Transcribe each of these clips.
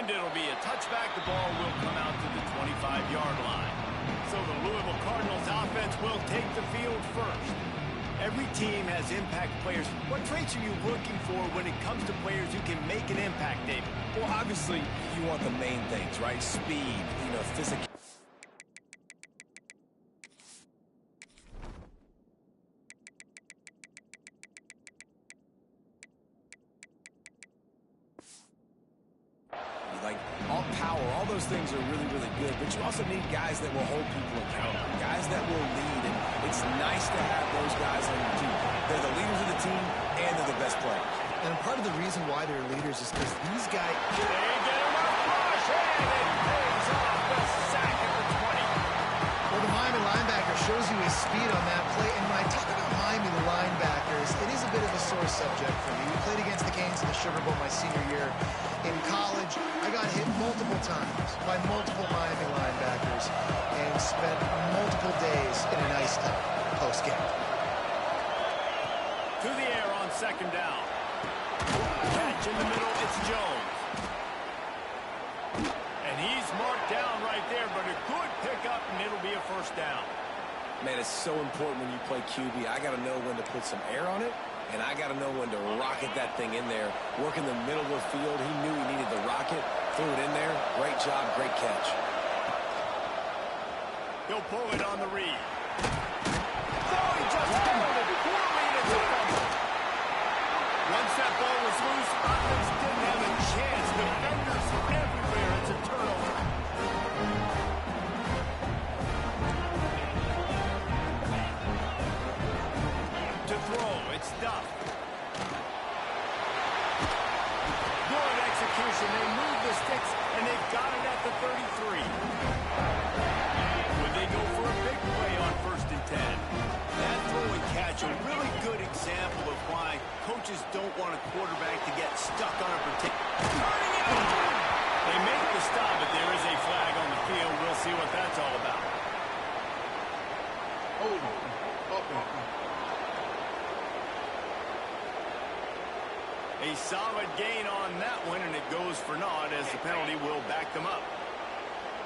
And it'll be a touchback. The ball will come out to the 25-yard line. So the Louisville Cardinals offense will take the field first. Every team has impact players. What traits are you looking for when it comes to players who can make an impact, David? Well, obviously, you want the main things, right? Speed, physical. Like, all power, all those things are really, really good, but you also need guys that will hold people accountable, guys that will lead, and it's nice to have those guys on your team. They're the leaders of the team, and they're the best players. And part of the reason why they're leaders is because these guys... They get him up, rush, and it pays off the sack at the 20. Well, the Miami linebacker shows you his speed on that play, and when I talk about Miami linebackers, it is a bit of a sore subject for me. We played against the Canes in the Sugar Bowl my senior year. In college, I got hit multiple times by multiple Miami linebackers and spent multiple days in an ice tub post-game. To the air on second down. Catch in the middle, it's Jones. And he's marked down right there, but a good pickup, and it'll be a first down. Man, it's so important when you play QB. I got to know when to put some air on it, and I got to know when to rocket that thing in there. Work in the middle of the field. He knew he needed the rocket, threw it in there. Great job, great catch. He'll pull it on the read. Oh, he just pulled it. Poor read at the fumble. Once that ball was loose, offense didn't have a chance. Defenders everywhere. It's a turnover. To throw, it's Duff. Good execution. They move the sticks, and they've got it at the 33. Would they go for a big play on 1st and 10? That throw and catch, a really good example of why coaches don't want a quarterback to get stuck on a particular. They make the stop, but there is a flag on the field. We'll see what that's all about. A solid gain on that one, and it goes for naught as the penalty will back them up.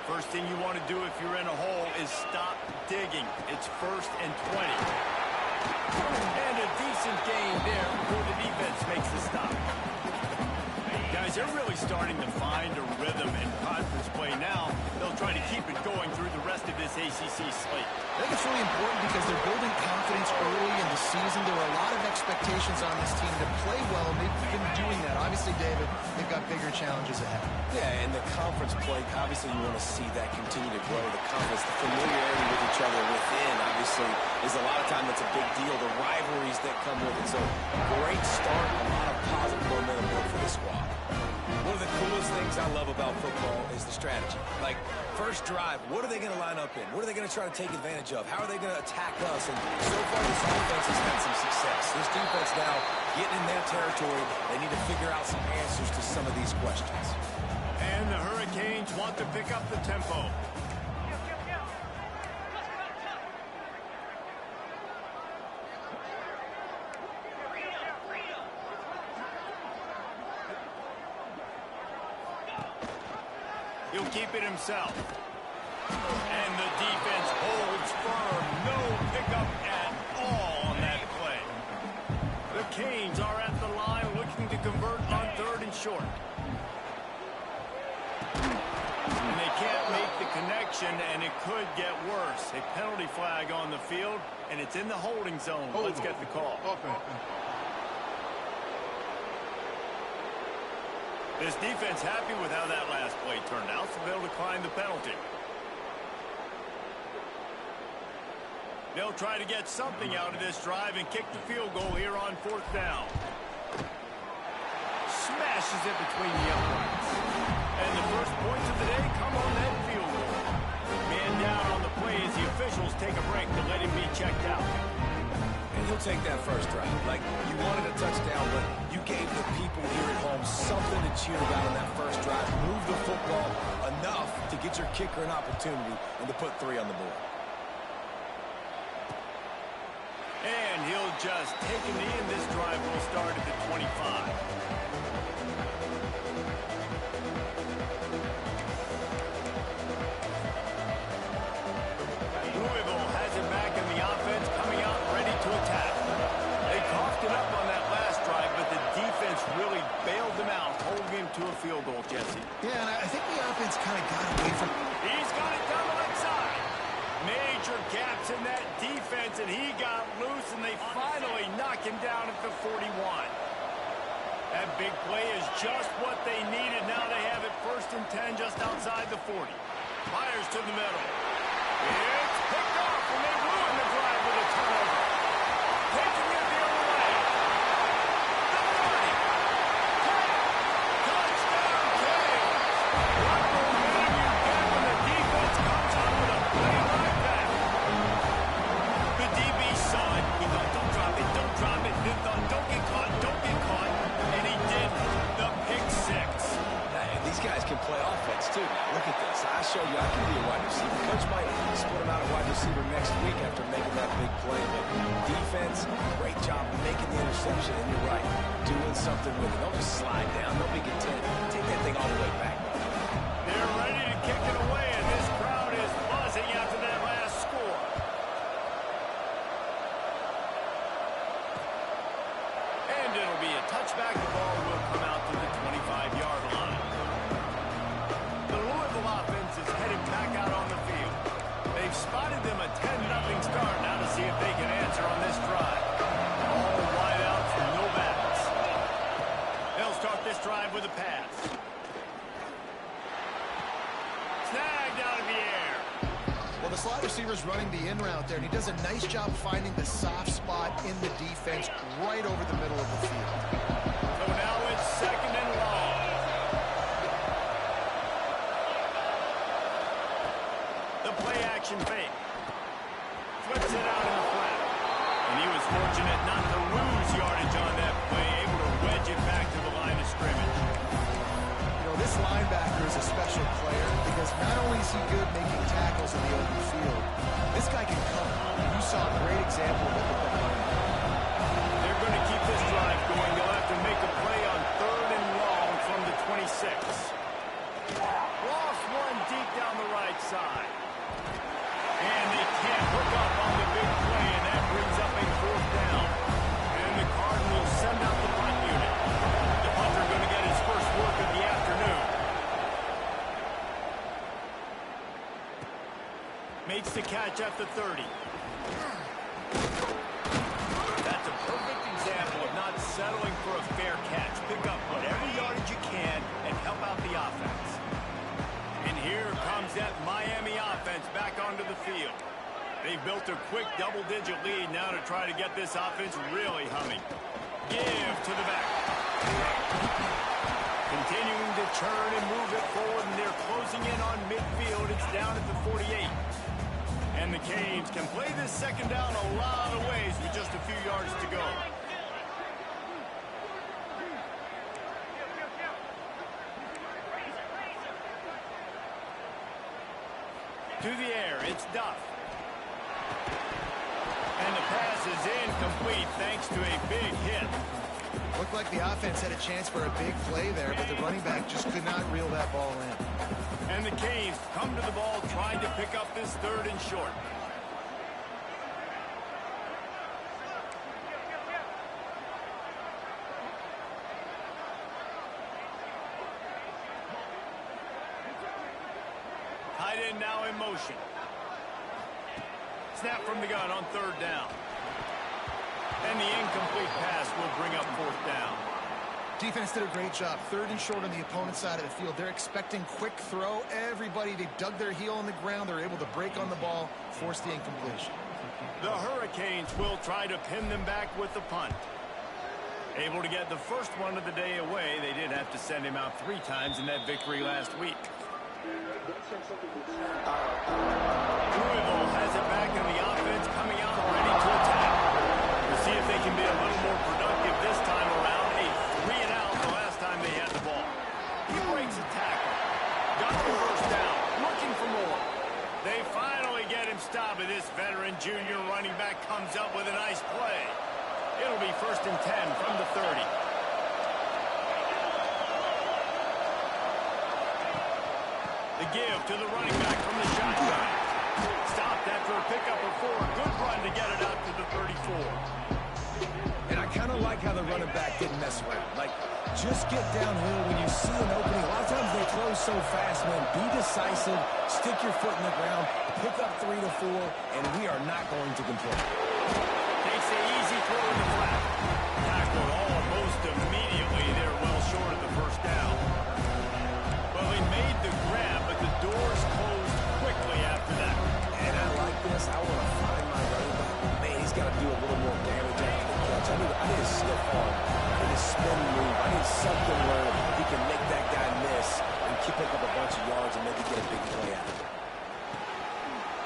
First thing you want to do if you're in a hole is stop digging. It's 1st and 20. And a decent gain there before the defense makes the stop. Guys, they're really starting to find a rhythm in conference play now. They'll try to keep it going through the rest of this ACC slate. I think it's really important because they're building confidence early in the season. There were a lot of expectations on this team to play well, and they've been doing that. Obviously, David, they've got bigger challenges ahead. Yeah, and the conference play, obviously you want to see that continue to grow. The confidence, the familiarity with each other within, obviously, is a lot of time that's a big deal. The rivalries that come with it. So, great start, a lot of positive momentum for this squad. One of the coolest things I love about football is the strategy. Like, first drive, what are they going to line up in? What are they going to try to take advantage of? How are they going to attack us? And so far, this offense has had some success. This defense now getting in their territory. They need to figure out some answers to some of these questions. And the Hurricanes want to pick up the tempo. He'll keep it himself. And the defense holds firm. No pickup at all on that play. The Canes are at the line looking to convert on 3rd and short. And they can't make the connection, and it could get worse. A penalty flag on the field, and it's in the holding zone. Let's get the call. This defense happy with how that last play turned out, so they'll decline the penalty. They'll try to get something out of this drive and kick the field goal here on 4th down. Smashes it between the uprights. And the first points of the day come on that field goal. Man down on the play as the officials take a break to let him be checked out. And he'll take that first drive. Like, you wanted a touchdown, but you gave the people here at home something to cheer about in that first drive. Move the football enough to get your kicker an opportunity and to put 3 on the board. And he'll just take a knee, and this drive will start at the 25. Jesse. Yeah, and I think the offense kind of got away from... He's got it down the right side. Major gaps in that defense, and he got loose, and they finally knock him down at the 41. That big play is just what they needed. Now they have it 1st and 10 just outside the 40. Fires to the middle. It's picked off, and they ruin the drive with a turnover. Taking it the other way. The 30. 10. Touchdown, Canes. What momentum you get when the defense comes out with a play like that. The DB saw it. He thought, don't drop it, don't drop it. Then thought, don't get caught, don't get caught. And he did the pick 6. And these guys can play offense, too. Now, look at this. I showed you I can be a wide receiver. Coach might split him out a wide receiver next week after making that big play. But defense, great job making the interception. And you're right, doing something with it. Don't just slide down. Don't be content. Take that thing all the way back. They're ready to kick it away, and this crowd is buzzing after that last score. And it'll be a touchback. The ball will come out to the 25-yard line. The Louisville offense is headed back out on the field. They've spotted them a 10-0 start. Now to see if they can answer on this drive. All wideouts, no backs. They'll start this drive with a pass. Snagged out of the air. Well, the slot receiver's running the in route there, and he does a nice job finding the soft spot in the defense right over the middle of the field. So now it's 2nd and long. The play-action fake. Flips it out in the flat. And he was fortunate not to lose yardage on that play, able to wedge it back to the line of scrimmage. You know, this linebacker is a special player because not only is he good making tackles in the open field, this guy can cover. You saw a great example of it with that linebacker. They're going to keep this drive going. They'll have to make a play on 3rd and long from the 26. Lost one deep down the right side. And they can't hook up on the big play, and that brings up a 4th down. And the Cardinals send out the punt unit. The punter going to get his first work of the afternoon. Makes the catch at the 30. That's a perfect example of not settling for a fair catch. Pick up whatever yardage you can and help out the offense. And here comes that Miami offense back onto the field. They've built a quick double-digit lead now to try to get this offense really humming. Give to the back. Continuing to turn and move it forward, and they're closing in on midfield. It's down at the 48. And the Canes can play this 2nd down a lot of ways with just a few yards to go. To the air, it's Duff. And the pass is incomplete thanks to a big hit. Looked like the offense had a chance for a big play there, but the running back just could not reel that ball in. And the Canes come to the ball trying to pick up this 3rd and short. Tight end now in motion. Snap from the gun on 3rd down. And the incomplete pass will bring up 4th down. Defense did a great job. 3rd and short on the opponent's side of the field. They're expecting quick throw. Everybody, they dug their heel on the ground. They're able to break on the ball, force the incompletion. The Hurricanes will try to pin them back with the punt. Able to get the first one of the day away. They did have to send him out 3 times in that victory last week. Louisville has it back in the offense, coming out ready to attack. We'll see if they can be a little more productive this time around. A 3-and-out the last time they had the ball. He breaks a tackle. Got the first down. Looking for more. They finally get him stopped, and this veteran junior running back comes up with a nice play. It'll be 1st and 10 from the 30. The give to the running back from the shotgun. Stopped after a pickup of 4. Good run to get it out to the 34. And I kind of like how the running back didn't mess around. Like, just get downhill when you see an opening. A lot of times they close so fast, man. Be decisive, stick your foot in the ground, pick up 3 to 4, and we are not going to complain. Takes the easy throw in the flat. Tackled almost immediately. They're well short of the first down. Well, he made the grab, but the doors closed quickly after that. And I like this. I want to find my running back. Man, he's got to do a little more damage after the catch. I need a stiff arm. I need a spin move. I need something where he can make that guy miss and pick up a bunch of yards and maybe get a big play out of it.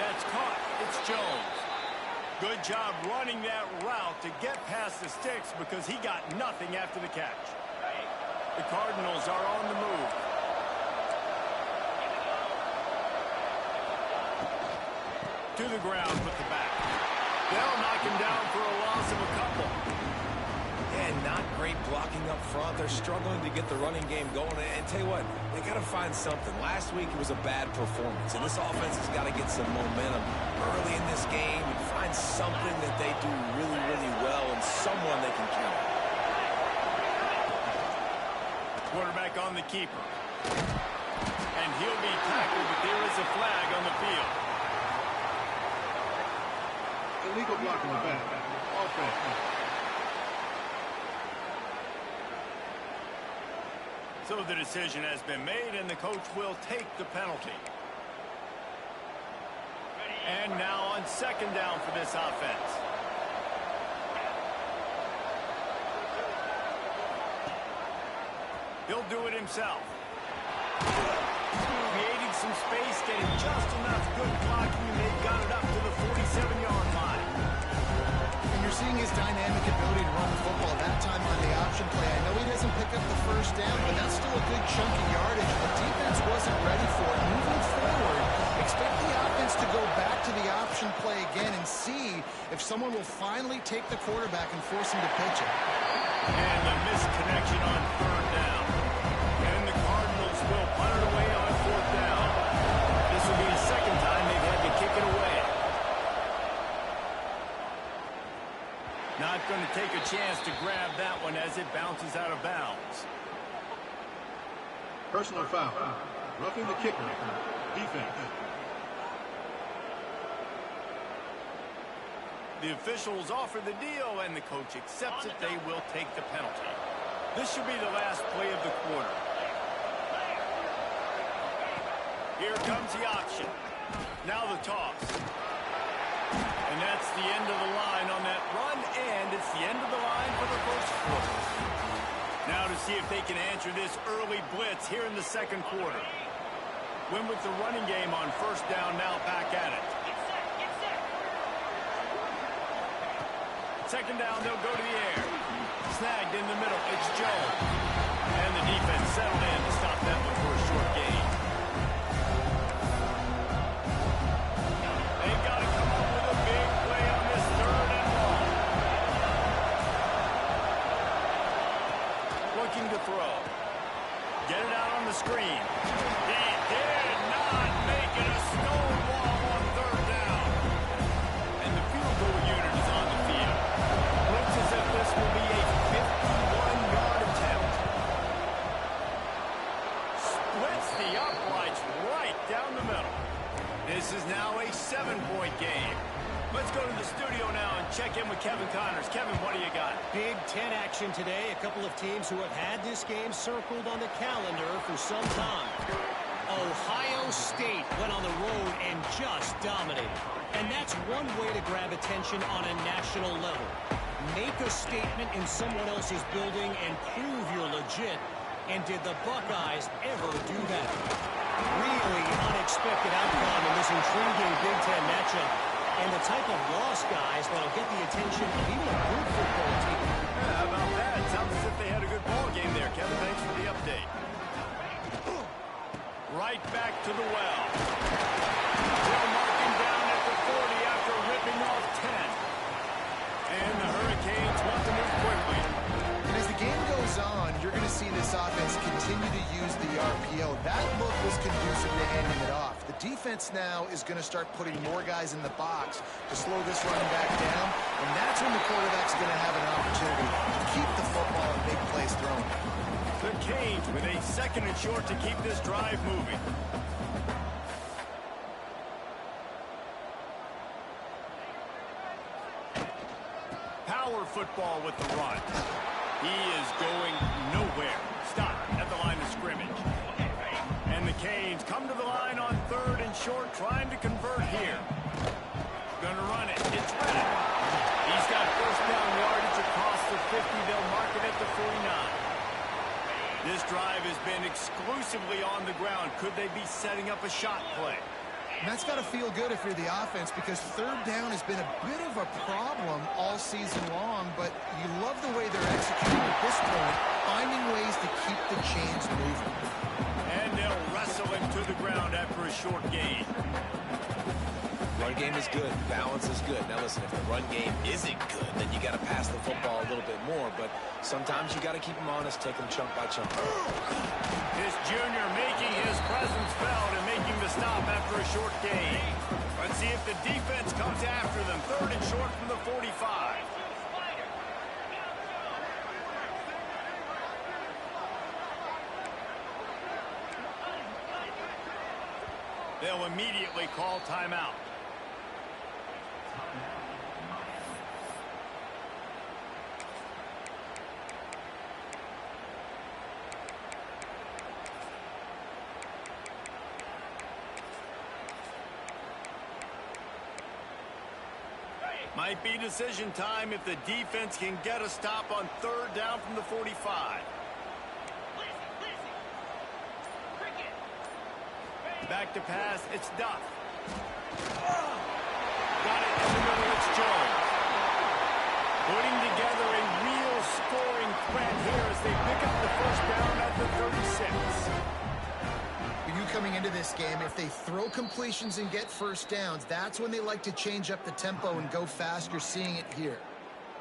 That's caught. It's Jones. Good job running that route to get past the sticks because he got nothing after the catch. The Cardinals are on the move. To the ground with the back. They'll knock him down for a loss of a couple. And not great blocking up front. They're struggling to get the running game going. And tell you what, they got to find something. Last week it was a bad performance, and this offense has got to get some momentum early in this game and find something that they do really, really well and someone they can count on. Quarterback on the keeper. And he'll be tackled, but there is a flag on the field. Illegal block in the back. Offense. So the decision has been made, and the coach will take the penalty. And now on second down for this offense. He'll do it himself. Creating some space, getting just enough good blocking, and they've got it up to the 47-yard line. And you're seeing his dynamic ability to run the football that time on the option play. I know he doesn't pick up the first down, but that's still a good chunk of yardage. The defense wasn't ready for it. Moving forward, expect the offense to go back to the option play again and see if someone will finally take the quarterback and force him to pitch it. And the misconnection on third down. And the Cardinals will punt it away on fourth down. This will be the second time they've had to kick it away. Not going to take a chance to grab that one as it bounces out of bounds. Personal foul. Roughing the kicker. Defense. The officials offer the deal, and the coach accepts it. They will take the penalty. This should be the last play of the quarter. Here comes the option. Now the toss. And that's the end of the line on that run, and it's the end of the line for the first quarter. Now to see if they can answer this early blitz here in the second quarter. Win with the running game on first down, now back at it. Second down, they'll go to the air. Snagged in the middle, it's Jones. And the defense settled in to stop that one for a short gain. They've got to come up with a big play on this third and long. Looking to throw. Get it out on the screen. He did not make it a stone wall on third down. And the field goal unit is on the field. Looks as if this will be a 51-yard attempt. Splits the uprights right down the middle. This is now a 7-point game. Let's go to the studio now and check in with Kevin Connors. Kevin, what do you got? Big Ten action today. A couple of teams who have had this game circled on the calendar for some time. Ohio State went on the road and just dominated. And that's one way to grab attention on a national level. Make a statement in someone else's building and prove you're legit. And did the Buckeyes ever do that? Really unexpected outcome in this intriguing Big Ten matchup. And the type of loss, guys, that'll get the attention of even a good football team. Yeah, how about that? Sounds as if they had a good ball game there, Kevin. Thanks for the update. Right back to the well. They'll mark him down at the 40 after ripping off 10. And the Hurricanes want to move quickly. And as the game goes on, you're going to see this offense continue to use the RPO. That look was conducive to handing it off. The defense now is going to start putting more guys in the box to slow this running back down, and that's when the quarterback's going to have an opportunity to keep the football and big plays thrown. The Canes with a 2nd and short to keep this drive moving. Power football with the run. He is going nowhere. Stop at the line of scrimmage. And the Canes come to the line on 3rd and short, trying to convert here. Gonna run it. It's ready. He's got first down yardage across the 50. They'll mark it at the 49. This drive has been exclusively on the ground. Could they be setting up a shot play? And that's got to feel good if you're the offense, because 3rd down has been a bit of a problem all season long, but you love the way they're executing at this point, finding ways to keep the chains moving. And they'll wrestle him to the ground after a short gain. Run game is good. Balance is good. Now listen, if the run game isn't good, then you got to pass the football a little bit more. But sometimes you got to keep them honest, take them chunk by chunk. This junior making his presence felt and making the stop after a short gain. Let's see if the defense comes after them. 3rd and short from the 45. They'll immediately call timeout. Might be decision time if the defense can get a stop on 3rd down from the 45. Back to pass, it's Duff. Got it in the middle, it's Jones. Putting together a real scoring threat here as they pick up the first down at the 36. You coming into this game, if they throw completions and get first downs, that's when they like to change up the tempo and go fast. You're seeing it here.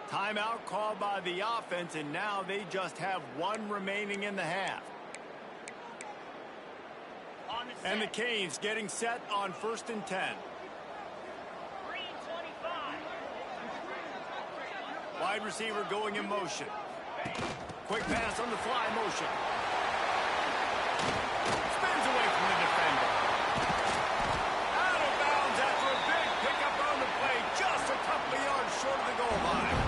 Timeout called by the offense, and now they just have 1 remaining in the half. And the Canes getting set on 1st and 10. Wide receiver going in motion. Quick pass on the fly motion. Spins away from the defender. Out of bounds after a big pickup on the play. Just a couple of yards short of the goal line.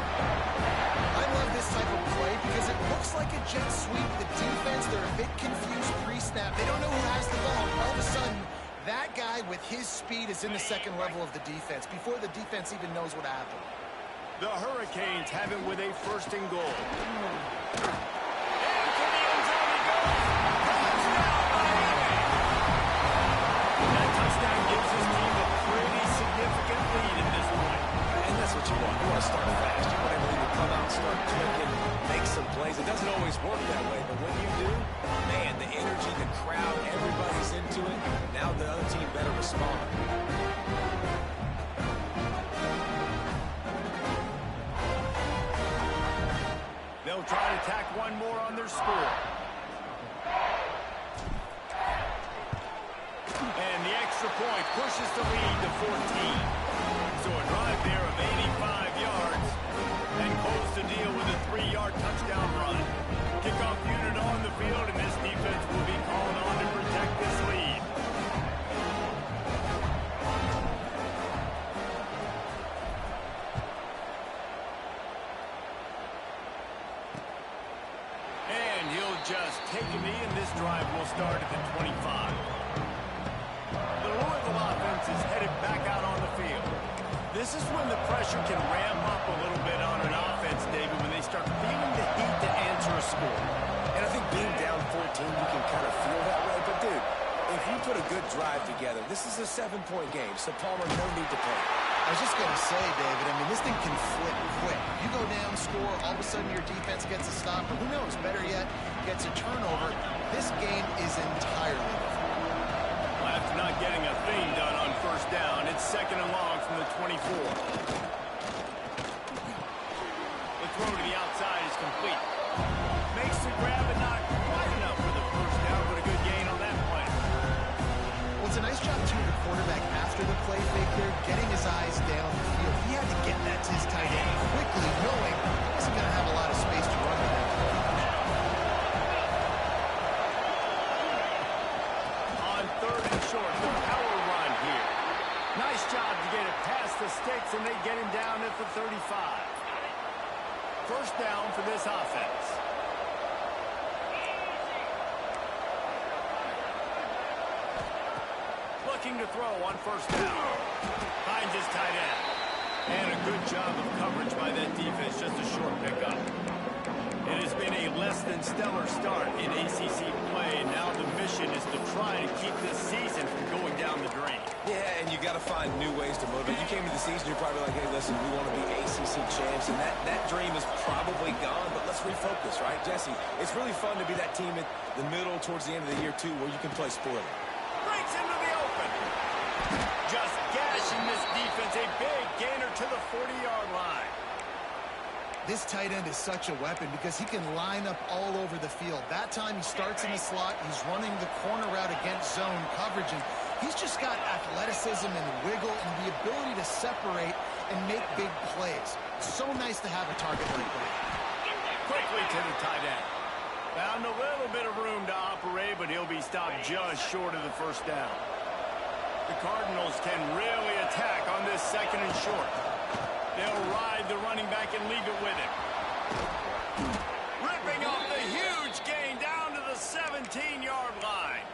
I love this type of play because it looks like a jet sweep. The defense, they're a bit confused pre-snap. They don't know who has the ball. All of a sudden, that guy with his speed is in the 2nd level of the defense before the defense even knows what happened. The Hurricanes have it with a 1st and goal. That touchdown gives his team a pretty significant lead at this point. And that's what you want. You want to start fast. You want everybody to come out, start clicking, make some plays. It doesn't always work that way, but when you do, man, the energy, the crowd, everybody's into it. Now the other team better respond. They'll try to tack 1 more on their score. And the extra point pushes the lead to 14. So a drive there of 85 yards and close the deal with a 3-yard touchdown run. Kickoff unit on the field, and this defense will be called on to protect this lead. And he'll just take a knee, and this drive will start at the 25. The Louisville offense is headed back out on the field. This is when the pressure can ramp up a little bit on an offense, David, when they start feeling the heat to answer a score. And I think being down 14, you can kind of feel that way. But, dude, if you put a good drive together, this is a 7-point game, so Palmer, no need to panic. I was just going to say, David, I mean, this thing can flip quick. You go down, score, all of a sudden your defense gets a stop, or who knows, better yet, gets a turnover. This game is entirely different. Well, after not getting a thing done on 1st down, it's 2nd and long from the 24. The throw to the outside is complete. Makes the grab and not quite enough for the 1st down, but a good gain on that play. Well, it's a nice job, too, getting his eyes down the field. He had to get that to his tight end quickly, knowing he wasn't going to have a lot of space to run with that. On 3rd and short, the power run here. Nice job to get it past the sticks, and they get him down at the 35. First down for this offense. Looking to throw on first down. Finds his tight end. And a good job of coverage by that defense. Just a short pickup. It has been a less than stellar start in ACC play. And now the mission is to try to keep this season from going down the drain. Yeah, and you got to find new ways to motivate. You came into the season, you're probably like, hey, listen, we want to be ACC champs, and that dream is probably gone, but let's refocus, right? Jesse, it's really fun to be that team at the middle towards the end of the year, too, where you can play spoiler. Breaks into the open. Just gashing this defense. A big gainer to the 40-yard line. This tight end is such a weapon because he can line up all over the field. That time he starts in the slot. He's running the corner route against zone coverage, and he's just got athleticism and wiggle and the ability to separate and make big plays. It's so nice to have a target like that. Quickly to the tight end. Found a little bit of room to operate, but he'll be stopped just short of the first down. The Cardinals can really attack on this 2nd and short. They'll ride the running back and leave it with him. Ripping off the huge gain down to the 17-yard line.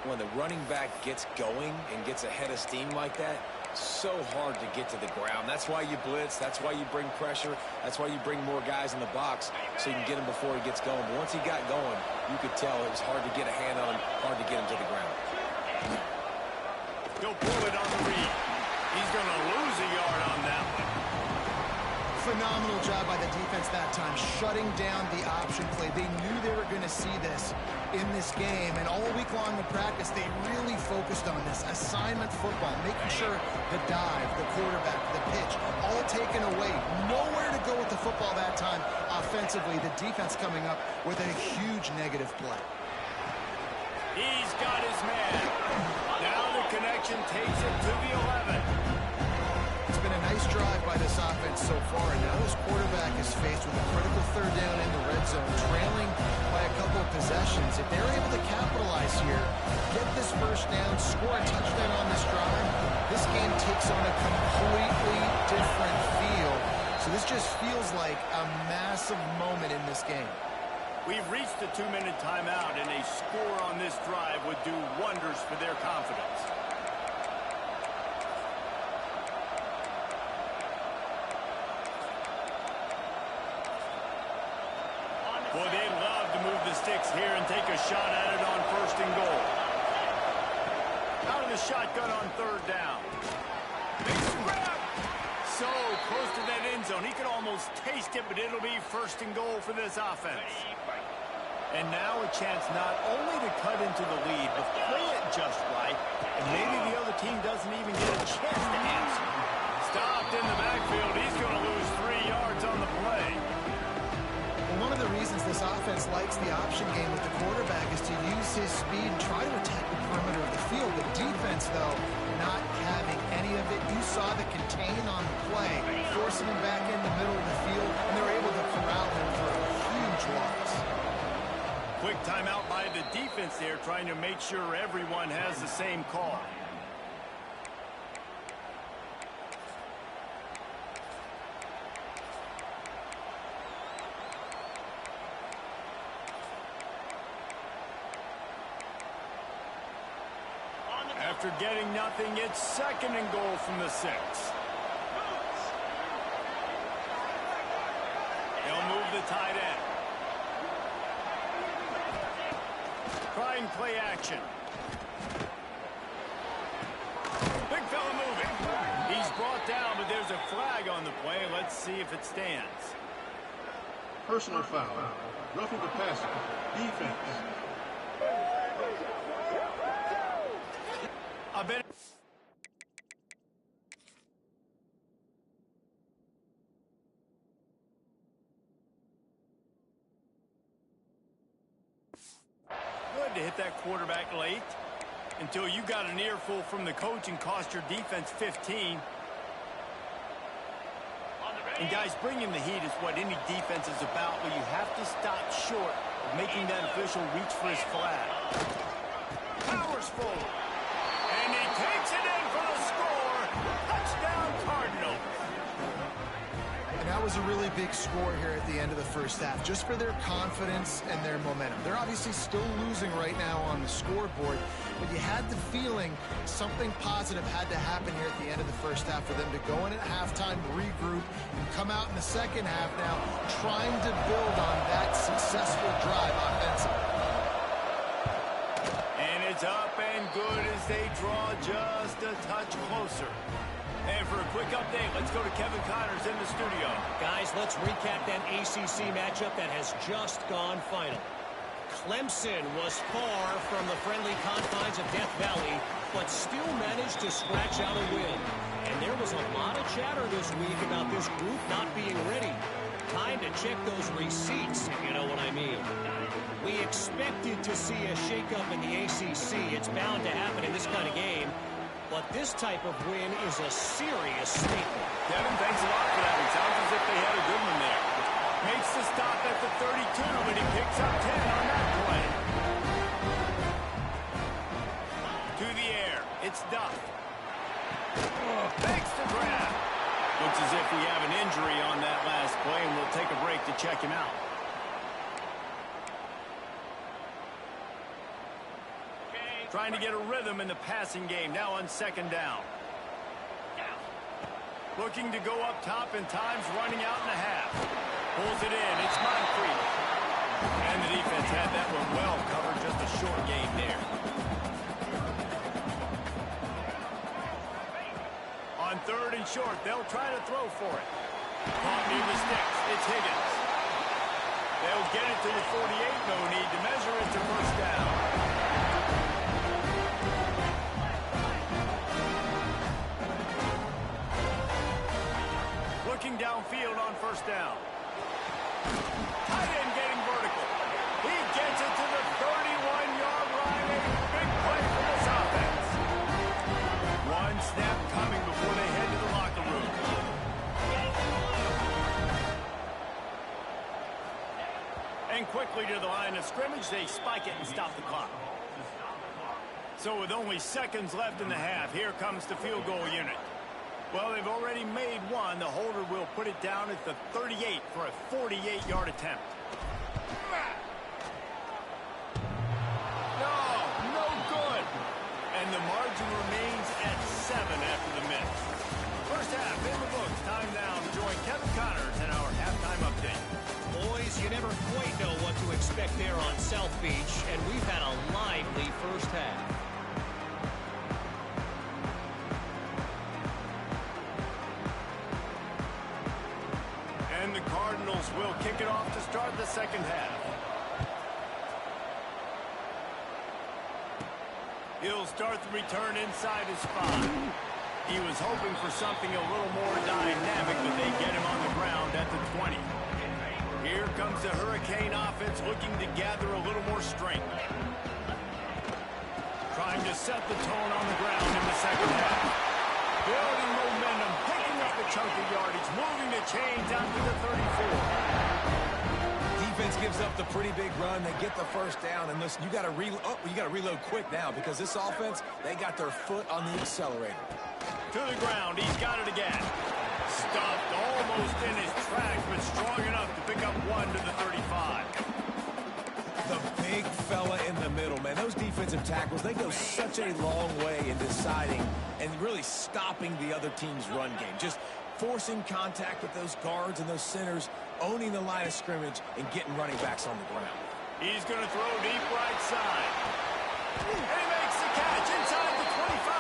When the running back gets going and gets ahead of steam like that, so hard to get to the ground. That's why you blitz. That's why you bring pressure. That's why you bring more guys in the box so you can get him before he gets going. But once he got going, you could tell it was hard to get a hand on him, hard to get him to the ground. He'll pull it on the read. He's going to lose a yard on that one. Phenomenal job by the defense that time, shutting down the option play. They knew they were going to see this in this game, and all week long in practice, they really focused on this assignment football, making sure the dive, the quarterback, the pitch, all taken away. Nowhere to go with the football that time offensively. The defense coming up with a huge negative play. He's got his man. Now the connection takes it to the 11. It's been a nice drive by this offense so far, and now this quarterback is faced with a critical 3rd down in the red zone, trailing by a couple of possessions. If they're able to capitalize here, get this first down, score a touchdown on this drive, this game takes on a completely different feel. So this just feels like a massive moment in this game. We've reached the 2-minute timeout, and a score on this drive would do wonders for their confidence. Boy, they'd love to move the sticks here and take a shot at it on 1st and goal. Out of the shotgun on 3rd down. Big grab. So close to that end zone. He could almost taste it, but it'll be 1st and goal for this offense. And now a chance not only to cut into the lead, but play it just right. And maybe the other team doesn't even get a chance to answer. Stopped in the backfield. He's going to lose 3 yards on the play. Well, one of the reasons this offense likes the option game with the quarterback is to use his speed and try to attack the perimeter of the field. The defense, though, not having any of it. You saw the contain on the play, forcing him back in the middle of the field, and they were able to corral him for a huge loss. Quick timeout by the defense there, trying to make sure everyone has the same call. After getting nothing, it's 2nd and goal from the 6. They'll move the tight end. Try and play action. Big fella moving. He's brought down, but there's a flag on the play. Let's see if it stands. Personal foul. Roughing the passer. Defense. I bet. Good to hit that quarterback late. Until you got an earful from the coach and cost your defense 15. And guys, bringing the heat is what any defense is about, but you have to stop short of making that official reach for his flag. Powers forward. And he takes it in for the score. Touchdown, Cardinals. And that was a really big score here at the end of the first half, just for their confidence and their momentum. They're obviously still losing right now on the scoreboard, but you had the feeling something positive had to happen here at the end of the first half for them to go in at halftime, regroup, and come out in the second half now trying to build on that successful drive offensively. And it's up and good as they draw just a touch closer. And for a quick update, let's go to Kevin Connors in the studio. Guys, let's recap that ACC matchup that has just gone final. Clemson was far from the friendly confines of Death Valley, but still managed to scratch out a win. And there was a lot of chatter this week about this group not being ready. Time to check those receipts, if you know what I mean. We expected to see a shakeup in the ACC. It's bound to happen in this kind of game. But this type of win is a serious statement. Kevin, thanks a lot for that. It sounds as if they had a good one there. Makes the stop at the 32, and he picks up 10 on that play. To the air. It's Duff. Makes the grab. Looks as if we have an injury on that last play, and we'll take a break to check him out. Trying to get a rhythm in the passing game, now on second down. Looking to go up top, and time's running out in a half. Pulls it in, it's Moncrief. And the defense had that one well covered, just a short gain there. On third and short, they'll try to throw for it. Caught near the sticks, it's Higgins. They'll get it to the 48, no need to measure it to first down. Looking downfield on first down. Tight end getting vertical. He gets it to the 31-yard line. A big play for this offense. One snap coming before they head to the locker room. And quickly to the line of scrimmage, they spike it and stop the clock. So with only seconds left in the half, here comes the field goal unit. Well, they've already made one. The holder will put it down at the 38 for a 48-yard attempt. No good. And the margin remains at 7 after the miss. First half in the books. Time now to join Kevin Connors in our halftime update. Boys, you never quite know what to expect there on South Beach, and we've had a lively first half. And the Cardinals will kick it off to start the second half. He'll start the return inside his 5. He was hoping for something a little more dynamic, but they get him on the ground at the 20. Here comes the Hurricane offense looking to gather a little more strength. Trying to set the tone on the ground in the second half. Building momentum, picking up a chunk of yardage, moving the chains out to the 34. Defense gives up the pretty big run. They get the first down, and listen, you got to reload quick now because this offense, they got their foot on the accelerator. To the ground, he's got it again. Stuffed almost in his tracks, but strong enough to pick up 1 to the 35. The big fella in the middle, man. Those defensive tackles, they go such a long way in deciding and really stopping the other team's run game. Just forcing contact with those guards and those centers, owning the line of scrimmage, and getting running backs on the ground. He's going to throw deep right side. And he makes the catch inside the 25.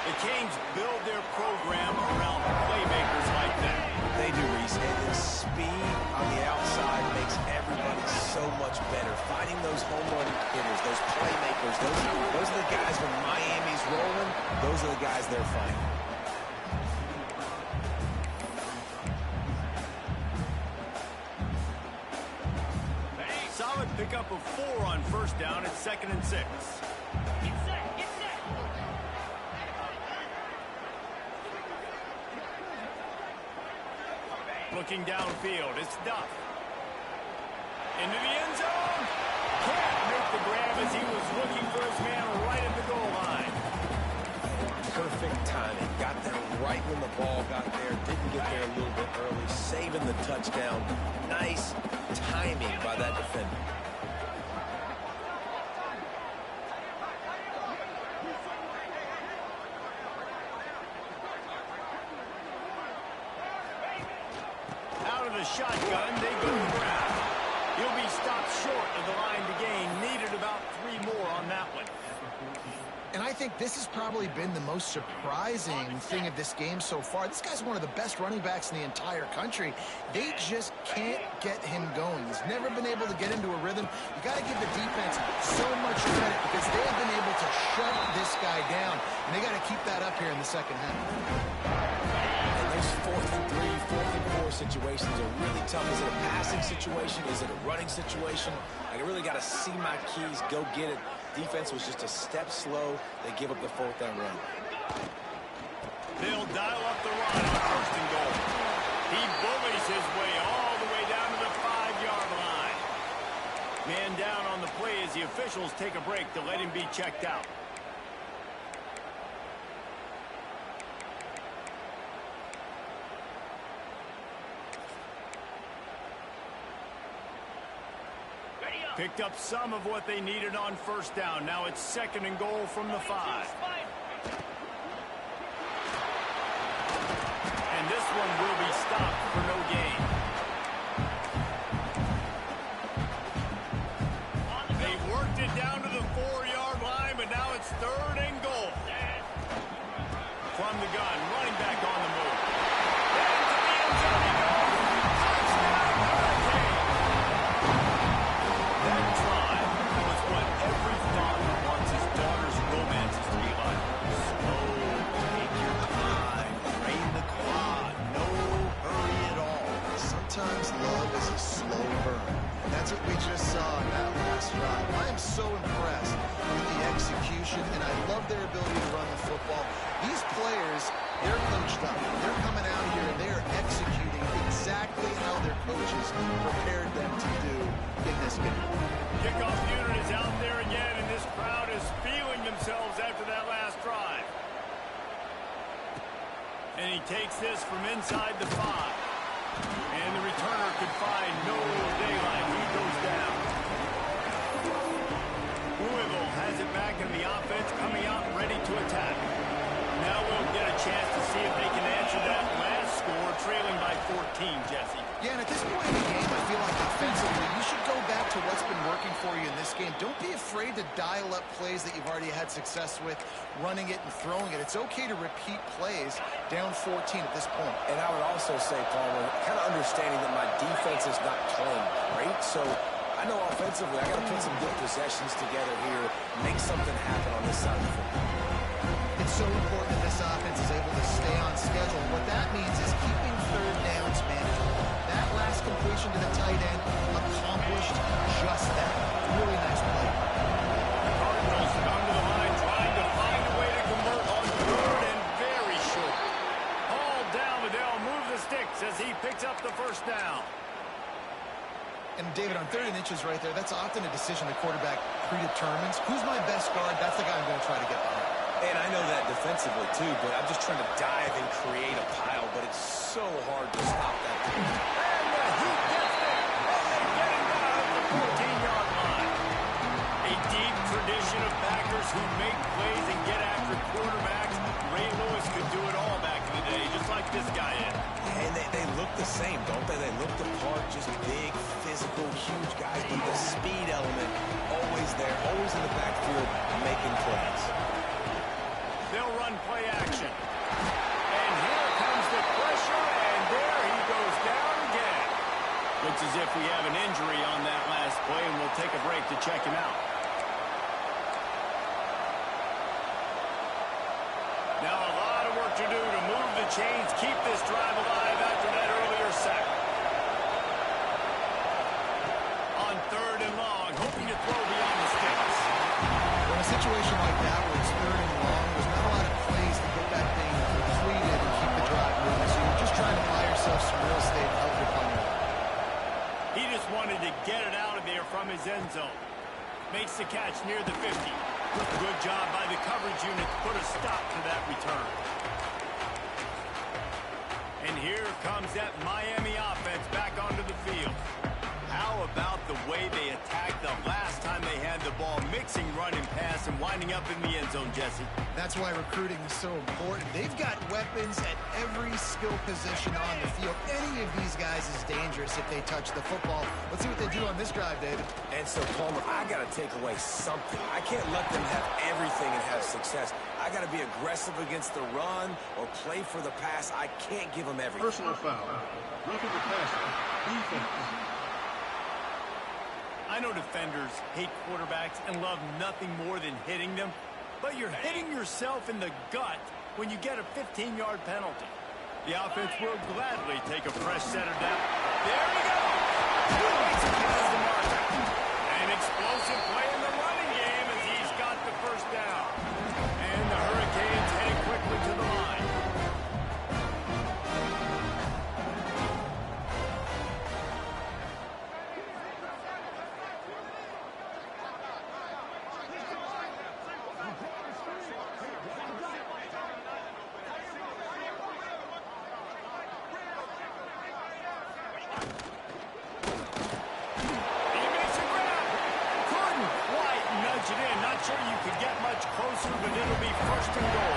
The Canes build their program around playmakers like that. They do, Reese. And the speed on the outside makes everybody so much better. Finding those home run hitters, those playmakers, those are the guys when Miami's rolling, those are the guys they're finding. Solid pickup of 4 on first down at 2nd and 6. Looking downfield, it's Duff. Into the end zone. Can't make the grab as he was looking for his man right at the goal line. Perfect timing. Got there right when the ball got there. Didn't get there a little bit early. Saving the touchdown. Nice timing by that defender. Out of the shotgun, they go to the ground. He'll be stopped short of the line to gain. Needed about 3 more on that one. And I think this has probably been the most surprising thing of this game so far. This guy's one of the best running backs in the entire country. They just can't get him going. He's never been able to get into a rhythm. You got to give the defense so much credit because they have been able to shut this guy down. And they got to keep that up here in the second half. And those 4th and 3, 4th and 4 situations are really tough. Is it a passing situation? Is it a running situation? I really got to see my keys, go get it. Defense was just a step slow. They give up the 4th down run. They'll dial up the run on 1st and goal. He bullies his way all the way down to the 5-yard line. Man down on the play as the officials take a break to let him be checked out. Picked up some of what they needed on 1st down. Now it's 2nd and goal from the 5. And this one will be stopped for no gain. They worked it down to the 4-yard line, but now it's 3rd and goal. From the gun, running back on the move. Into the end zone he goes. Touchdown, Hurricane! That drive was what every father wants his daughter's romances to be like. Slow, take your time, drain the quad, no hurry at all. Sometimes love is a slow burn. And that's what we just saw in that last drive. I am so impressed with the execution, and I love their ability to run the football. These players, they're coached up. They're coming out here, and they are executing exactly how their coaches prepared them to do in this game. Kickoff unit is out there again, and this crowd is feeling themselves after that last drive. And he takes this from inside the 5. And the returner could find no daylight. He goes down. Louisville has it back in the offense, coming out ready to attack. Now we'll get a chance to see if they can answer that last score, trailing by 14, Jesse. Yeah, and at this point in the game, I feel like offensively, you should go back to what's been working for you in this game. Don't be afraid to dial up plays that you've already had success with, running it and throwing it. It's okay to repeat plays down 14 at this point. And I would also say, Palmer, kind of understanding that my defense is not playing great, so I know offensively I got to put some good possessions together here, make something happen on this side of the football. It's so important that this offense is able to stay on schedule. What that means is keeping 3rd downs manageable. That last completion to the tight end accomplished just that. Really nice play. Cardinals under the line trying to find a way to convert on 3rd and very short. Hauled down, Liddell moves the sticks as he picks up the 1st down. And David, on 3rd and inches right there, that's often a decision the quarterback predetermines. Who's my best guard? That's the guy I'm going to try to get behind. And I know that defensively, too, but I'm just trying to dive and create a pile, but it's so hard to stop that. And he gets there. And they get him down at the 14-yard line. A deep tradition of backers who make plays and get after quarterbacks. Ray Lewis could do it all back in the day, just like this guy is. And they look the same, don't they? They look the part, just big, physical, huge guys, but the speed element always there, always in the backfield, making plays. They'll run play action. And here comes the pressure, and there he goes down again. Looks as if we have an injury on that last play, and we'll take a break to check him out. Now a lot of work to do to move the chains, keep this drive alive after that earlier sack. On 3rd and long, hoping to throw beyond the sticks. In a situation like that where it's 3rd and long, there's not a lot of plays to get that thing completed and keep the drive moving. So you're just trying to buy yourself yourself some real estate and help your punter. He just wanted to get it out of there from his end zone. Makes the catch near the 50. Good job by the coverage unit to put a stop to that return. And here comes that Miami offense back onto the field. How about the way they attacked the last time they had the ball, mixing run and pass and winding up in the end zone, Jesse? That's why recruiting is so important. They've got weapons at every skill position on the field. Any of these guys is dangerous if they touch the football. Let's see what they do on this drive, David. And so, Palmer, I got to take away something. I can't let them have everything and have success. I got to be aggressive against the run or play for the pass. I can't give them everything. Personal foul. Roughing the passer. Defense. I know defenders hate quarterbacks and love nothing more than hitting them, but you're hitting yourself in the gut when you get a 15-yard penalty. The offense will gladly take a fresh setter down. There we go! Makes it past the mark. An explosive play in the running game as he's got the first down. And the Hurricanes heading quickly to the line. Not sure you could get much closer, but it'll be first and goal.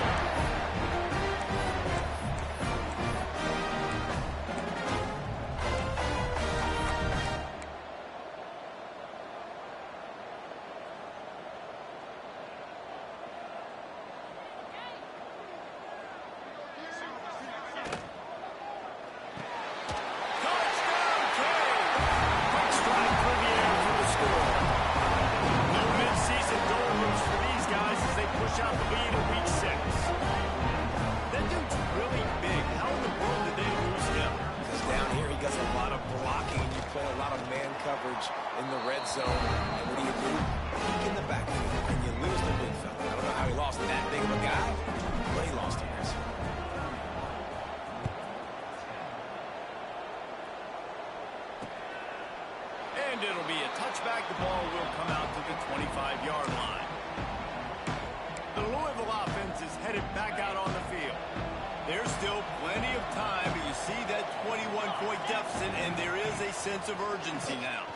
Out the lead in week 6. That dude's really big. How in the world did they lose him? Because down here he does a lot of blocking. You play a lot of man coverage in the red zone. And what do? Peek in the backfield. And you lose the big fella. I don't know how he lost that big of a guy, but he lost him. And it'll be a touchback. The ball will come out to the 25-yard line. The Louisville offense is headed back out on the field. There's still plenty of time, but you see that 21-point deficit, and there is a sense of urgency now.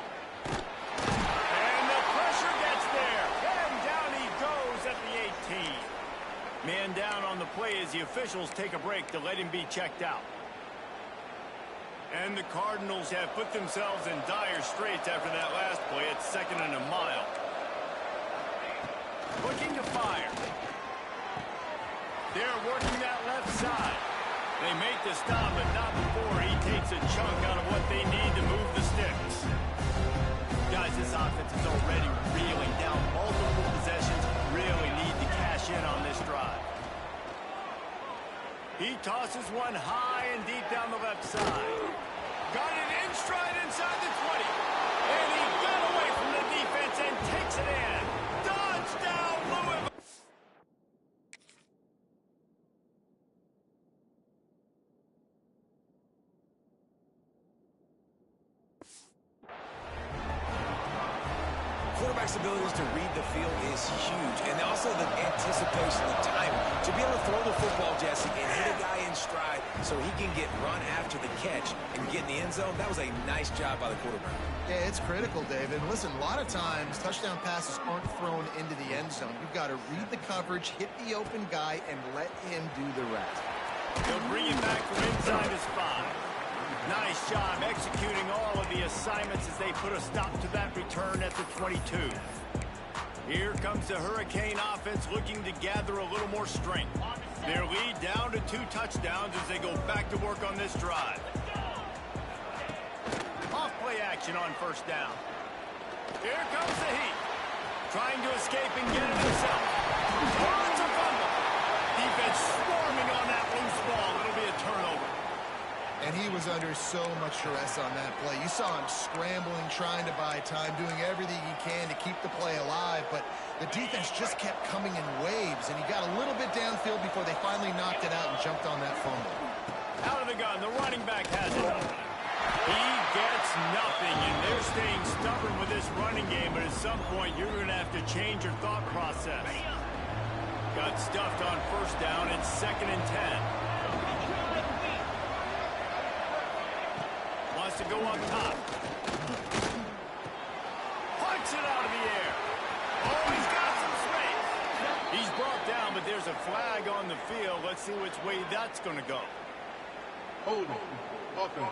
And the pressure gets there. And down he goes at the 18. Man down on the play as the officials take a break to let him be checked out. And the Cardinals have put themselves in dire straits after that last play. It's 2nd and a mile. Looking to fire. They're working that left side. They make the stop, but not before he takes a chunk out of what they need to move the sticks. Guys, this offense is already reeling down. Multiple possessions, really need to cash in on this drive. He tosses one high and deep down the left side. Got it in stride inside the 20. And he got away from the defense and takes it in. Touchdown, Louisville. Quarterback's abilities to read the field is huge. And also the anticipation, the timing. To be able to throw the football, Jesse, and hit a guy in stride so he can get run after the catch and get in the end zone, that was a nice job by the quarterback. Yeah, it's critical, David. Listen, a lot of times touchdown passes aren't thrown into the end zone. You've got to read the coverage, hit the open guy, and let him do the rest. He'll bring it back from inside his 5. Nice job executing all of the assignments as they put a stop to that return at the 22. Here comes the Hurricane offense looking to gather a little more strength. Their lead down to 2 touchdowns as they go back to work on this drive. Off play action on first down. Here comes the Heat. Trying to escape and get it himself. Oh, it's a fumble. Defense swarming on that loose ball. It'll be a turnover. And he was under so much stress on that play. You saw him scrambling, trying to buy time, doing everything he can to keep the play alive. But the defense just kept coming in waves, and he got a little bit downfield before they finally knocked it out and jumped on that fumble. Out of the gun, the running back has it. He gets nothing, and they're staying stubborn with this running game, but at some point, you're going to have to change your thought process. Got stuffed on first down. It's 2nd and 10. Wants to go up top. Punch it out of the air. Oh, he's got some space. He's brought down, but there's a flag on the field. Let's see which way that's going to go. Holding. Offense.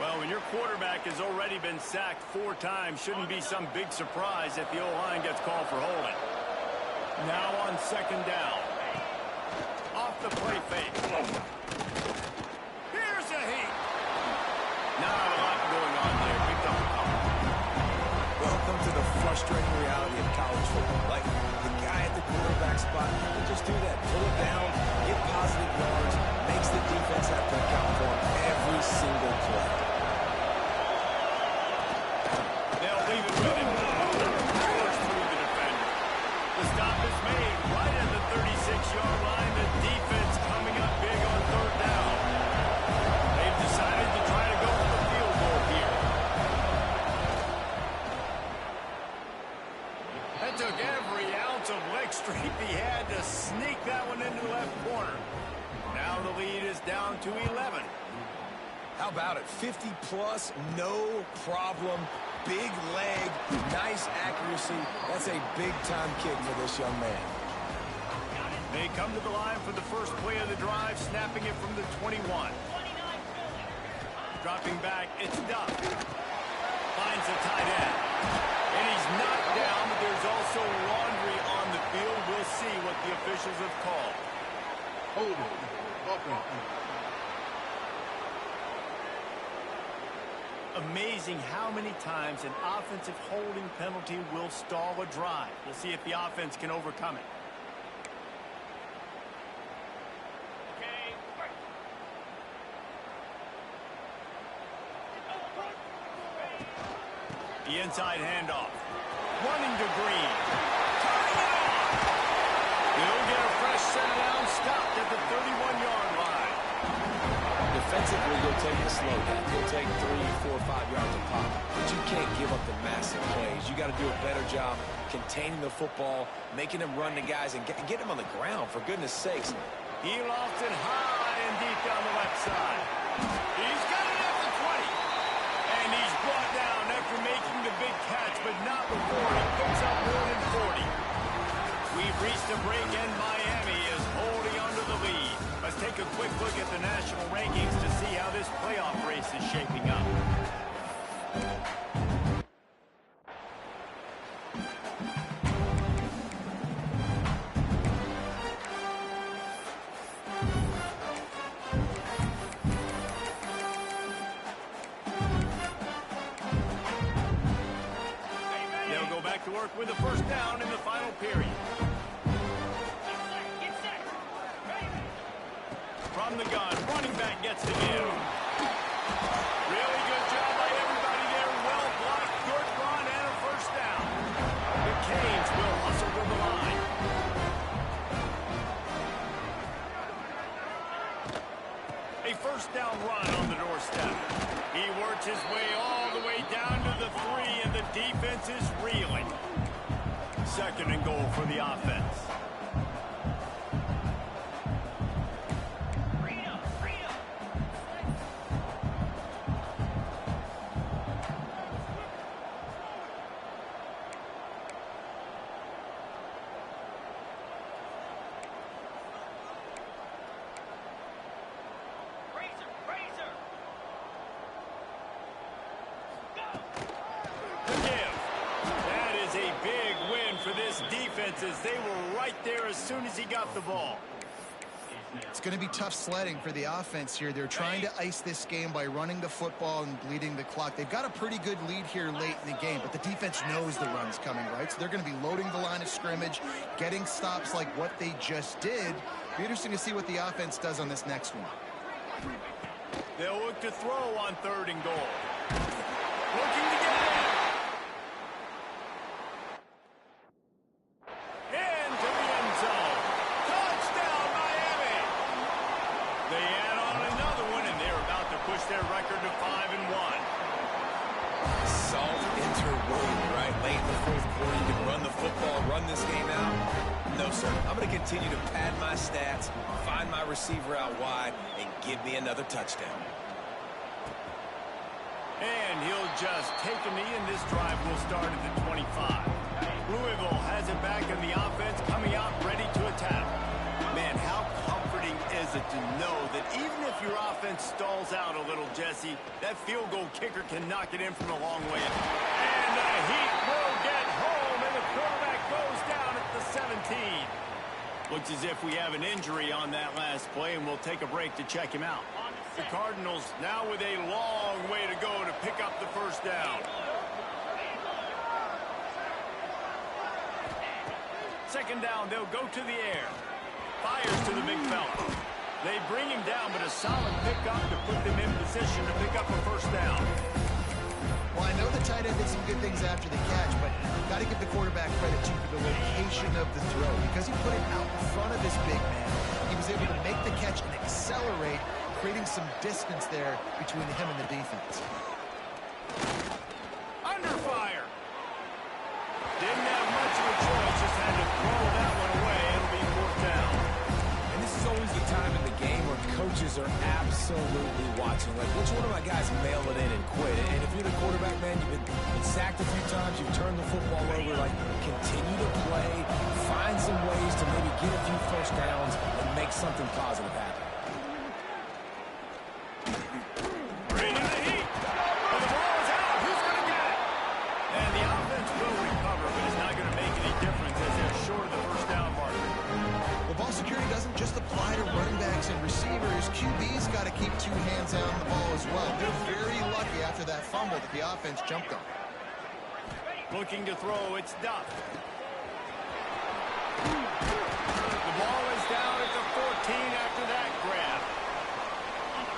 Well, when your quarterback has already been sacked 4 times, shouldn't be some big surprise if the O-line gets called for holding. Now on 2nd down. Off the play fake. Here's a heat. Not a lot going on there. Picked up. Welcome to the frustrating reality of college football. Like, the guy at the quarterback spot can just do that. Pull it down, get positive yards, makes the defense have to account for him every single play. They'll leave it with him. Powers through the defender. The stop is made right at the 36-yard line. The defense coming up big on 3rd down. They've decided to try to go for the field goal here. That took every ounce of leg strength he had to sneak that one into the left corner. Now the lead is down to 11. How about it? 50-plus, no problem. Big leg, nice accuracy. That's a big-time kick for this young man. They come to the line for the first play of the drive, snapping it from the 21. Dropping back, it's Duck. Finds a tight end. And he's knocked down, but there's also laundry on the field. We'll see what the officials have called. Holding. Offense. Amazing how many times an offensive holding penalty will stall a drive. We'll see if the offense can overcome it. The inside handoff. Running to Green. Turning it on. He'll get a fresh set down, stopped at the 31-yard line. Defensively, you'll take the slow down. You'll take 3, 4, 5 yards a pop. But you can't give up the massive plays. You got to do a better job containing the football, making them run to guys, and get them on the ground, for goodness sakes. He lost it high and deep down the left side. He's got it at the 20. And he's brought down after making the big catch, but not before he picks up more than 40. We've reached a break, and Miami is holding onto the lead. Let's take a quick look at the national rankings to see how this playoff race is shaping up. They'll go back to work with a first down in the final period. From the gun, running back gets the give. Really good job by everybody there. Well blocked, good run, and a first down. The Canes will hustle to the line. A first down run on the doorstep. He works his way all the way down to the 3, and the defense is reeling. 2nd and goal for the offense. For this defense, as they were right there as soon as he got the ball. It's going to be tough sledding for the offense here. They're trying to ice this game by running the football and bleeding the clock. They've got a pretty good lead here late in the game, but the defense knows the run's coming, right? So they're going to be loading the line of scrimmage, getting stops like what they just did. Be interesting to see what the offense does on this next one. They'll look to throw on 3rd and goal. Looking to get in. Into the end zone. Touchdown, Miami! their record to 5-1. Salt interwoven, right? Late in the fourth quarter, you can run the football, run this game out. No, sir. I'm going to continue to pad my stats, find my receiver out wide, and give me another touchdown. And he'll just take a knee, and this drive will start at the 25. Louisville has it back in the offense, coming out ready to attack. Man, how comforting is it to know that even if your offense stalls out a little, Jesse, that field goal kicker can knock it in from a long way. And the Heat will get home, and the quarterback goes down at the 17. Looks as if we have an injury on that last play, and we'll take a break to check him out. The Cardinals now with a long way to go to pick up the first down. Second down, they'll go to the air. Fires to the big fella. They bring him down, but a solid pickup to put them in position to pick up a first down. Well, I know the tight end did some good things after the catch, but got to give the quarterback credit, too, for the location of the throw. Because he put it out in front of his big man, he was able to make the catch and accelerate, creating some distance there between him and the defense. Under fire. Didn't have much of a choice, just had to throw that one away. It'll be fourth down. And this is always the time in the game where coaches are absolutely watching. Like, which one of my guys mail it in and quit? And if you're the quarterback, man, you've been sacked a few times, you've turned the football over, like, continue to play, find some ways to maybe get a few first downs and make something positive happen. Bring in the heat. And the ball is out. Who's going to get it? And the offense will recover, but it's not going to make any difference as they're short of the first down marker. Well, ball security doesn't just apply to running backs and receivers. QB's got to keep two hands on the ball as well. They're very lucky after that fumble that the offense jumped on. Looking to throw, it's Duff. The ball is down at the 14 after that grab.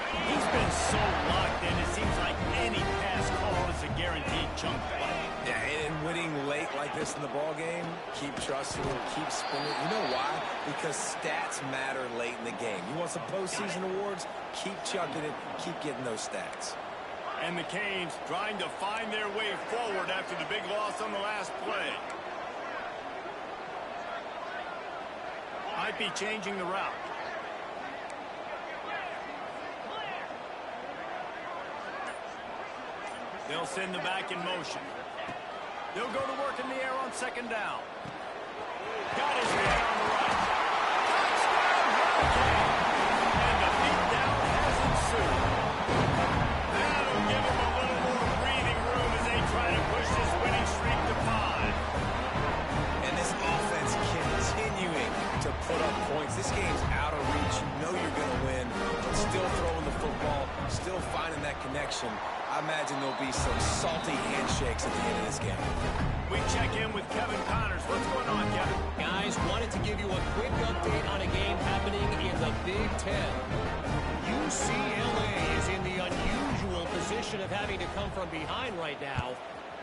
He's been so locked in, it seems like any pass call is a guaranteed chunk play. Yeah, and winning late like this in the ball game, keep trusting him, keep spinning. You know why? Because stats matter late in the game. You want some postseason awards? Keep chucking it, keep getting those stats. And the Canes trying to find their way forward after the big loss on the last play. Might be changing the route. They'll send the back in motion. They'll go to work in the air on second down. Got his man on the right. Touchdown, Hurricane! And the beatdown has ensued. That'll give them a little more breathing room as they try to push this winning streak to 5. And this offense continuing to put up points. This game's out of reach. You know you're going to win, but still throwing the football, still finding that connection. I imagine there'll be some salty handshakes at the end of this game. We check in with Kevin Connors. What's going on, Kevin? Guys, wanted to give you a quick update on a game happening in the Big Ten. UCLA is in the unusual position of having to come from behind right now,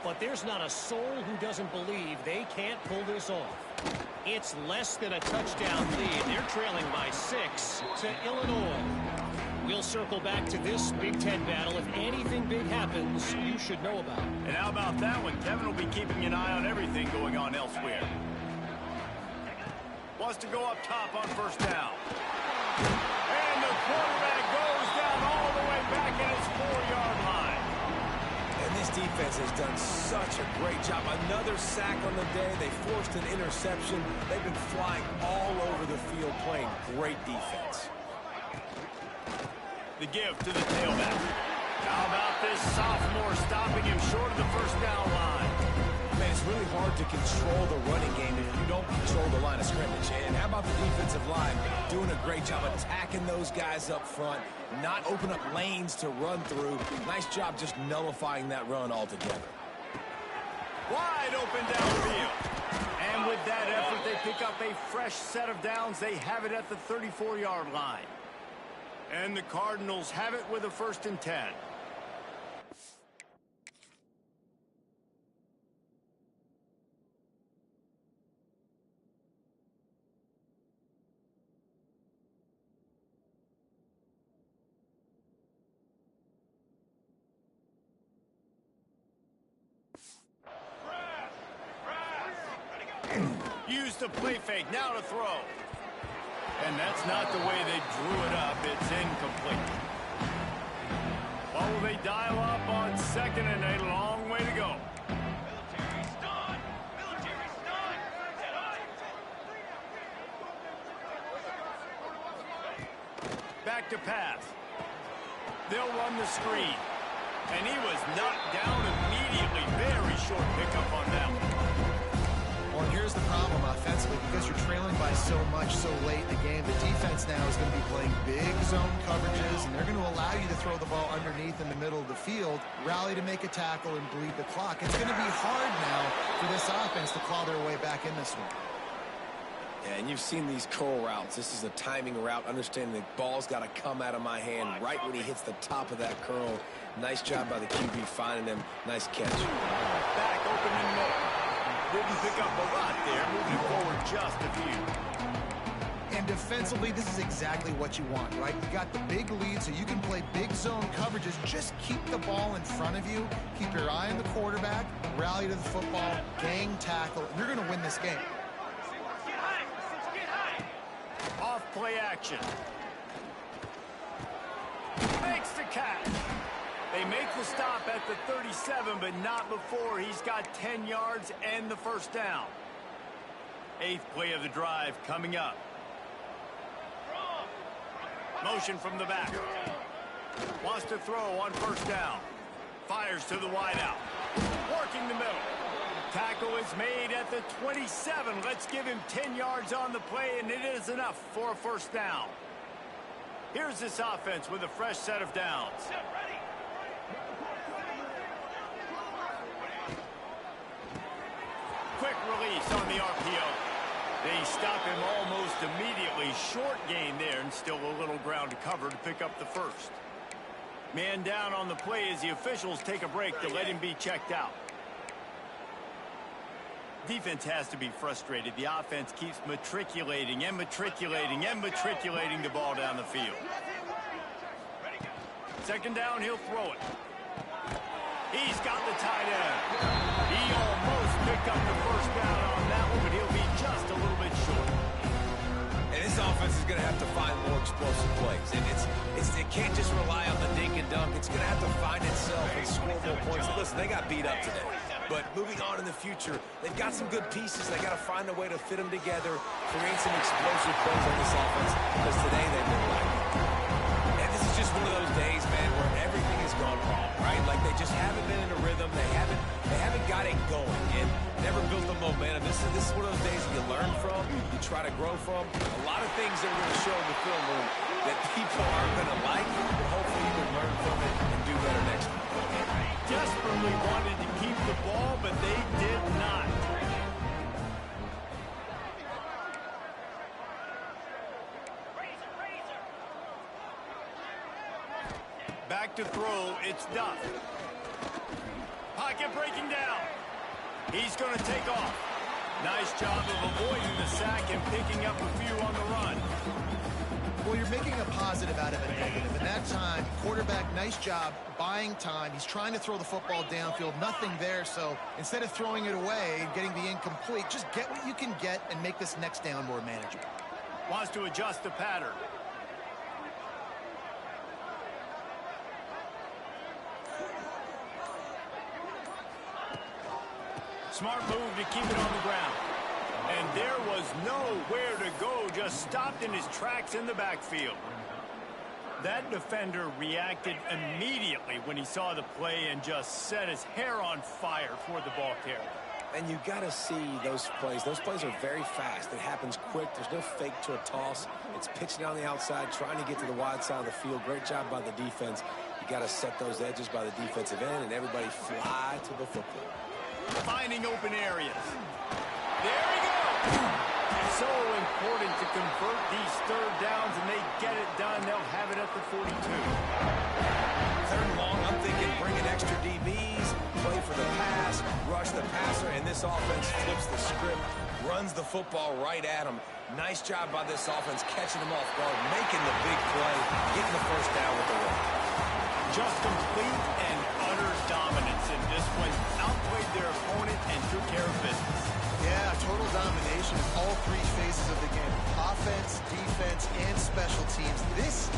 but there's not a soul who doesn't believe they can't pull this off. It's less than a touchdown lead. They're trailing by 6 to Illinois. We'll circle back to this Big Ten battle. If anything big happens, you should know about it. And how about that one? Kevin will be keeping an eye on everything going on elsewhere. Wants to go up top on first down. And the quarterback goes down all the way back at his 4-yard line. And this defense has done such a great job. Another sack on the day. They forced an interception. They've been flying all over the field playing great defense. The give to the tailback. How about this sophomore stopping him short of the first down line? Man, it's really hard to control the running game if you don't control the line of scrimmage. And how about the defensive line doing a great job attacking those guys up front, not open up lanes to run through. Nice job just nullifying that run altogether. Wide open downfield. And with that effort, they pick up a fresh set of downs. They have it at the 34-yard line. And the Cardinals have it with a 1st and 10. Use the play fake. Now to throw. And that's not the way they drew it up. It's incomplete. Well, will they dial up on 2nd and a long way to go? Back to pass. They'll run the screen. And he was knocked down immediately. Very short pickup on that one. Well, and here's the problem offensively. Because you're trailing by so much so late in the game, the defense now is going to be playing big zone coverages, and they're going to allow you to throw the ball underneath in the middle of the field, rally to make a tackle, and bleed the clock. It's going to be hard now for this offense to claw their way back in this one. Yeah, and you've seen these curl routes. This is a timing route, understanding the ball's got to come out of my hand right when he hits the top of that curl. Nice job by the QB finding him. Nice catch. Back open and middle. Didn't pick up a lot there, moving forward just a few. And defensively, this is exactly what you want, right? You got the big lead, so you can play big zone coverages. Just keep the ball in front of you. Keep your eye on the quarterback, rally to the football, gang tackle, and you're going to win this game. Off play action. Makes the catch. They make the stop at the 37, but not before he's got 10 yards and the first down. 8th play of the drive coming up. Motion from the back. Wants to throw on first down. Fires to the wideout. Working the middle. Tackle is made at the 27. Let's give him 10 yards on the play, and it is enough for a first down. Here's this offense with a fresh set of downs. Quick release on the RPO. They stop him almost immediately. Short gain there, and still a little ground to cover to pick up the first. Man down on the play as the officials take a break to let him be checked out. Defense has to be frustrated. The offense keeps matriculating and matriculating and matriculating the ball down the field. 2nd down, he'll throw it. He's got the tight end. He almost picked up the first down on that one, but he'll be just a little bit short. And this offense is going to have to find more explosive plays. And it can't just rely on the dink and dunk. It's going to have to find itself and score more points. Listen, they got beat up today. But moving on in the future, they've got some good pieces. They got to find a way to fit them together, create some explosive plays on this offense, because today they've been lacking. And this is just one of those days, man, where everything has gone wrong, right? Like they just haven't been in a rhythm. They haven't got it going and never built the momentum. This is one of those days you learn from, you try to grow from. A lot of things that we're going to show in the film room that people aren't going to like, but hopefully you can learn from it and do better next time. Desperately wanted to keep the ball, but they did not. Back to throw, it's Duff. Pocket breaking down. He's going to take off. Nice job of avoiding the sack and picking up a few on the run. Well, you're making a positive out of a negative. And that time, quarterback, nice job buying time. He's trying to throw the football downfield. Nothing there. So instead of throwing it away and getting the incomplete, just get what you can get and make this next down more manageable. Wants to adjust the pattern. Smart move to keep it on the ground. And there was nowhere to go, just stopped in his tracks in the backfield. That defender reacted immediately when he saw the play and just set his hair on fire toward the ball carrier. And you got to see those plays. Those plays are very fast. It happens quick. There's no fake to a toss. It's pitching on the outside, trying to get to the wide side of the field. Great job by the defense. You got to set those edges by the defensive end, and everybody fly to the football. Finding open areas. There he goes. It's so important to convert these third downs, and they get it done. They'll have it at the 42. 3rd and long, I'm thinking bring in extra DBs, play for the pass, rush the passer, and this offense flips the script, runs the football right at him. Nice job by this offense, catching them off guard, making the big play, getting the first down with the run. Just complete and utter dominance in this one. Outplayed their opponent and took care of business. Yeah, total dominance. defense and special teams. This